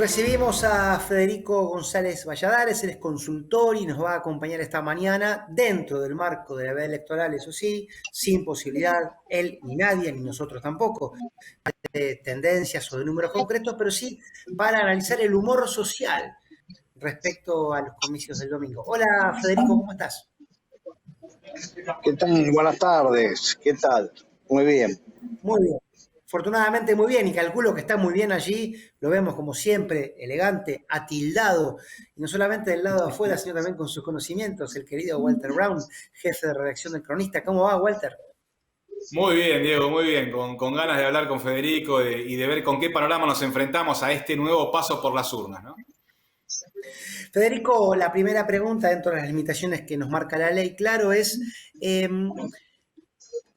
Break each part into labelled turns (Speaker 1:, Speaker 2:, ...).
Speaker 1: Recibimos a Federico González Valladares, él es consultor y nos va a acompañar esta mañana dentro del marco de la veda electoral, eso sí, sin posibilidad, él ni nadie, ni nosotros tampoco, de tendencias o de números concretos, pero sí para analizar el humor social respecto a los comicios del domingo. Hola Federico, ¿cómo estás?
Speaker 2: ¿Qué tal? Buenas tardes. ¿Qué tal? Muy bien.
Speaker 1: Muy bien. Afortunadamente muy bien, y calculo que está muy bien allí, lo vemos como siempre, elegante, atildado, y no solamente del lado de afuera, sino también con sus conocimientos, el querido Walter Brown, jefe de redacción del Cronista. ¿Cómo va, Walter?
Speaker 3: Muy bien, Diego, muy bien. Con ganas de hablar con Federico y de ver con qué panorama nos enfrentamos a este nuevo paso por las urnas, ¿no?
Speaker 1: Federico, la primera pregunta dentro de las limitaciones que nos marca la ley, claro, es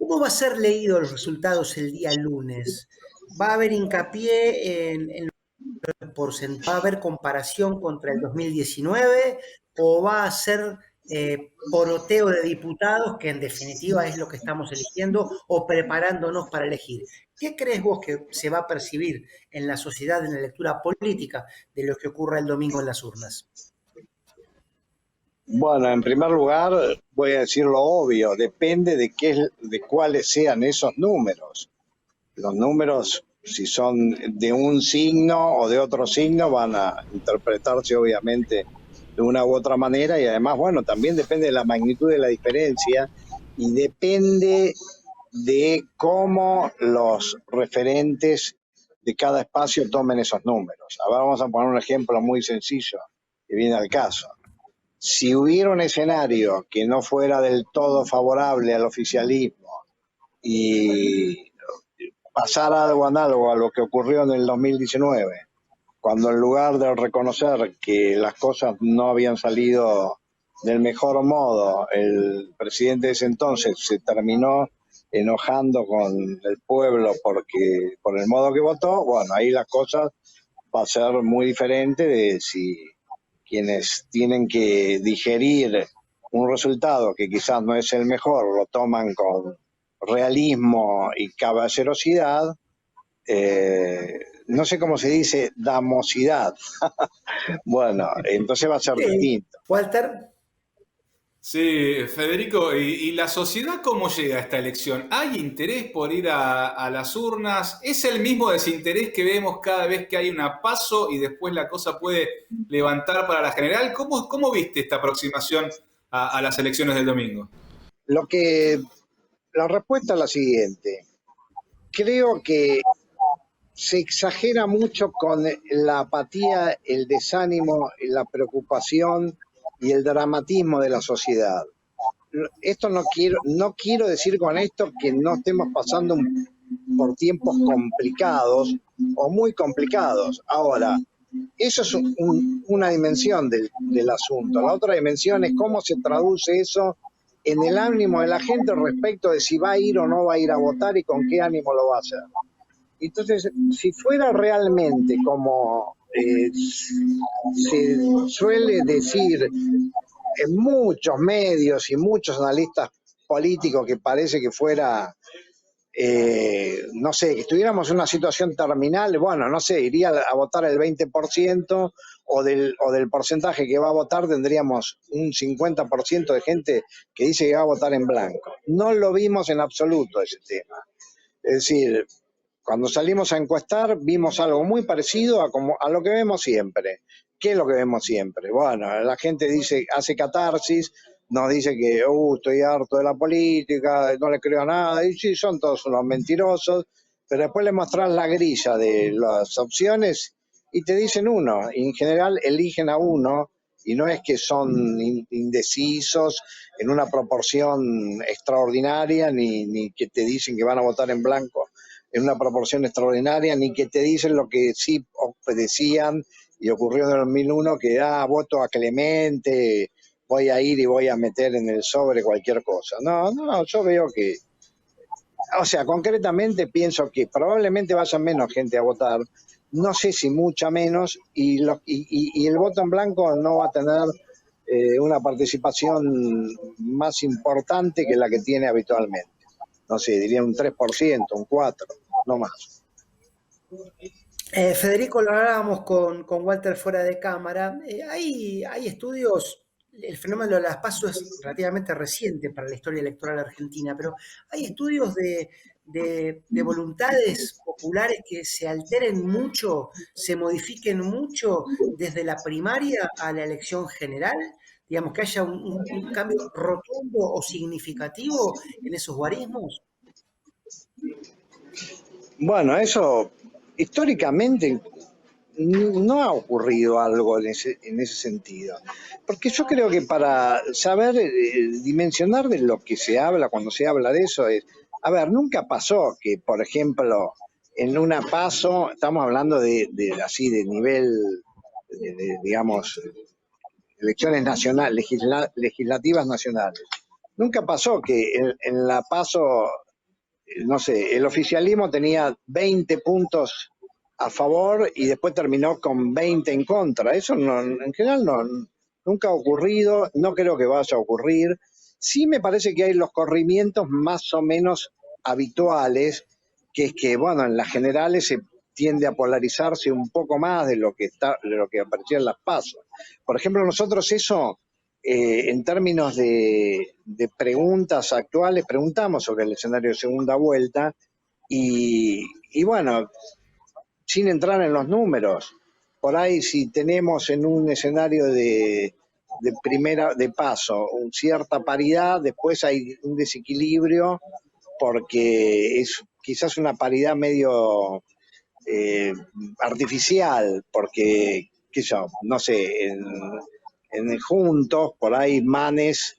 Speaker 1: ¿cómo va a ser leído los resultados el día lunes? ¿Va a haber hincapié en ¿Va a haber comparación contra el 2019 o va a ser poroteo de diputados, que en definitiva es lo que estamos eligiendo o preparándonos para elegir? ¿Qué crees vos que se va a percibir en la sociedad, en la lectura política de lo que ocurra el domingo en las urnas?
Speaker 2: Bueno, en primer lugar, voy a decir lo obvio, depende de cuáles sean esos números. Los números, si son de un signo o de otro signo, van a interpretarse obviamente de una u otra manera y además, bueno, también depende de la magnitud de la diferencia y depende de cómo los referentes de cada espacio tomen esos números. Ahora vamos a poner un ejemplo muy sencillo que viene al caso. Si hubiera un escenario que no fuera del todo favorable al oficialismo y pasara algo análogo a lo que ocurrió en el 2019, cuando en lugar de reconocer que las cosas no habían salido del mejor modo, el presidente de ese entonces se terminó enojando con el pueblo por el modo que votó, bueno, ahí las cosas va a ser muy diferente de si quienes tienen que digerir un resultado que quizás no es el mejor, lo toman con realismo y caballerosidad, no sé cómo se dice, damosidad. Bueno, entonces va a ser
Speaker 1: Sí,
Speaker 2: distinto.
Speaker 1: Walter.
Speaker 3: Sí, Federico, ¿y la sociedad cómo llega a esta elección? ¿Hay interés por ir a las urnas? ¿Es el mismo desinterés que vemos cada vez que hay una PASO y después la cosa puede levantar para la general? ¿Cómo viste esta aproximación a las elecciones del domingo?
Speaker 2: La respuesta es la siguiente. Creo que se exagera mucho con la apatía, el desánimo, la preocupación y el dramatismo de la sociedad. Esto no quiero decir con esto que no estemos pasando por tiempos complicados o muy complicados. Ahora, eso es una dimensión del asunto. La otra dimensión es cómo se traduce eso en el ánimo de la gente respecto de si va a ir o no va a ir a votar y con qué ánimo lo va a hacer. Entonces, si fuera realmente como se suele decir en muchos medios y muchos analistas políticos, que parece que fuera, no sé, que estuviéramos en una situación terminal, bueno, no sé, iría a votar el 20% o del porcentaje que va a votar, tendríamos un 50% de gente que dice que va a votar en blanco. No lo vimos en absoluto ese tema. Es decir, cuando salimos a encuestar vimos algo muy parecido a lo que vemos siempre. ¿Qué es lo que vemos siempre? Bueno, la gente dice, hace catarsis, nos dice que estoy harto de la política, no le creo a nada, y sí, son todos unos mentirosos, pero después le mostrás la grilla de las opciones y te dicen uno, y en general eligen a uno, y no es que son indecisos en una proporción extraordinaria, ni que te dicen que van a votar en blanco en una proporción extraordinaria, ni que te dicen lo que sí decían y ocurrió en el 2001, que voto a Clemente, voy a ir y voy a meter en el sobre cualquier cosa. No, yo veo que, o sea, concretamente pienso que probablemente vaya menos gente a votar, no sé si mucha menos, y el voto en blanco no va a tener una participación más importante que la que tiene habitualmente. No sé, diría un 3%, un 4%, no más.
Speaker 1: Federico, lo hablábamos con Walter fuera de cámara. Hay estudios, el fenómeno de las PASO es relativamente reciente para la historia electoral argentina, pero hay estudios de voluntades populares que se alteren mucho, se modifiquen mucho desde la primaria a la elección general, digamos que haya un cambio rotundo o significativo en esos guarismos.
Speaker 2: Bueno, eso históricamente no ha ocurrido algo en ese sentido. Porque yo creo que para saber dimensionar de lo que se habla cuando se habla de eso es, a ver, nunca pasó que, por ejemplo, en una PASO, estamos hablando así de nivel, digamos, elecciones nacionales, legislativas nacionales. Nunca pasó que en la PASO, no sé, el oficialismo tenía 20 puntos a favor y después terminó con 20 en contra. Eso no, en general no, nunca ha ocurrido, no creo que vaya a ocurrir. Sí me parece que hay los corrimientos más o menos habituales, que es que, bueno, en las generales se tiende a polarizarse un poco más de lo que aparecía en las PASO. Por ejemplo, nosotros eso, en términos preguntas actuales, preguntamos sobre el escenario de segunda vuelta y bueno, sin entrar en los números, por ahí si tenemos en un escenario de paso cierta paridad, después hay un desequilibrio porque es quizás una paridad medio artificial, porque, qué sé yo, no sé, en Juntos, por ahí a Manes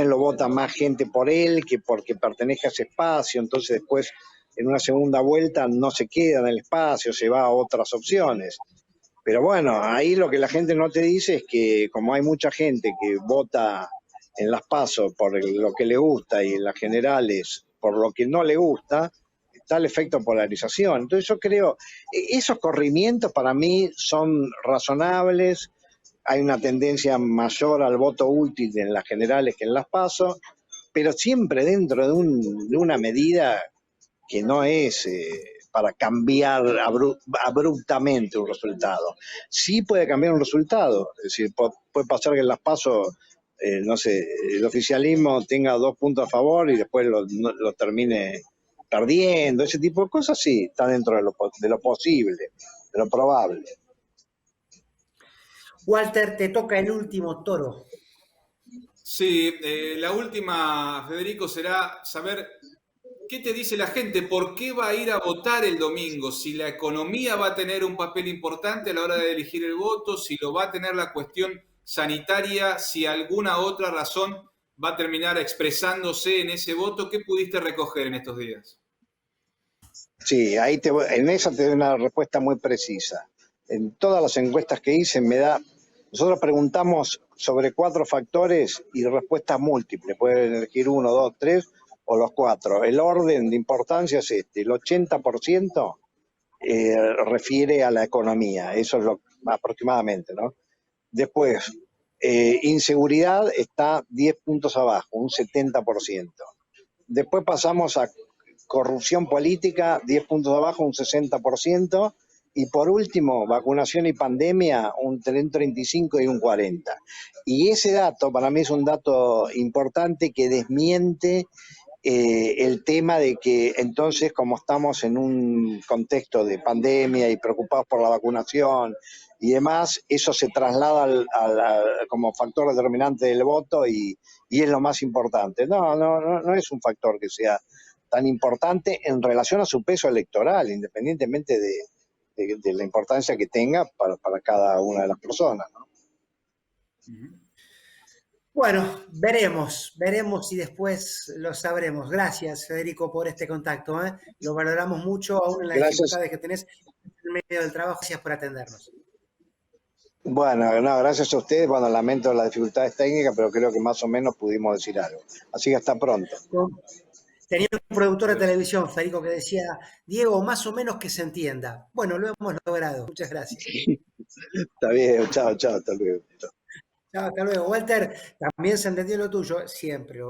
Speaker 2: lo vota más gente por él que porque pertenece a ese espacio, entonces después en una segunda vuelta no se queda en el espacio, se va a otras opciones. Pero bueno, ahí lo que la gente no te dice es que como hay mucha gente que vota en las PASO por lo que le gusta y en las generales por lo que no le gusta, está el efecto polarización. Entonces yo creo, esos corrimientos para mí son razonables, hay una tendencia mayor al voto útil en las generales que en las PASO, pero siempre dentro de una medida que no es para cambiar abruptamente un resultado. Sí puede cambiar un resultado, es decir, puede pasar que en las PASO, no sé, el oficialismo tenga 2 puntos a favor y después lo termine perdiendo, ese tipo de cosas sí, está dentro de lo posible, de lo probable.
Speaker 1: Walter, te toca el último toro.
Speaker 3: Sí, la última, Federico, será saber qué te dice la gente, por qué va a ir a votar el domingo, si la economía va a tener un papel importante a la hora de elegir el voto, si lo va a tener la cuestión sanitaria, si alguna otra razón va a terminar expresándose en ese voto. ¿Qué pudiste recoger en estos días?
Speaker 2: Sí, en esa te doy una respuesta muy precisa. En todas las encuestas que hice nosotros preguntamos sobre 4 factores y respuestas múltiples, pueden elegir 1, 2, 3 o los 4. El orden de importancia es este, el 80% refiere a la economía, eso es aproximadamente, ¿no? Después, inseguridad está 10 puntos abajo, un 70%. Después pasamos a corrupción política, 10 puntos abajo, un 60%. Y por último, vacunación y pandemia, entre un 35 y un 40. Y ese dato para mí es un dato importante que desmiente el tema de que entonces, como estamos en un contexto de pandemia y preocupados por la vacunación y demás, eso se traslada como factor determinante del voto y es lo más importante. No es un factor que sea tan importante en relación a su peso electoral, independientemente de la importancia que tenga para cada una de las personas, ¿no?
Speaker 1: Bueno, veremos y después lo sabremos. Gracias, Federico, por este contacto, ¿eh? Lo valoramos mucho, aún en las
Speaker 2: Gracias.
Speaker 1: dificultades que tenés en medio del trabajo. Gracias por atendernos.
Speaker 2: Bueno, no, gracias a ustedes. Bueno, lamento las dificultades técnicas, pero creo que más o menos pudimos decir algo. Así que hasta pronto.
Speaker 1: Tenía un productor de televisión, Federico, que decía, Diego, más o menos que se entienda. Bueno, lo hemos logrado. Muchas gracias.
Speaker 2: Está bien, chao, hasta luego.
Speaker 1: Chao, hasta luego. Walter, también se entendió lo tuyo. Siempre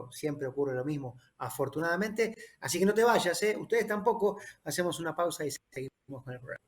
Speaker 1: ocurre lo mismo, afortunadamente. Así que no te vayas, ¿eh? Ustedes tampoco. Hacemos una pausa y seguimos con el programa.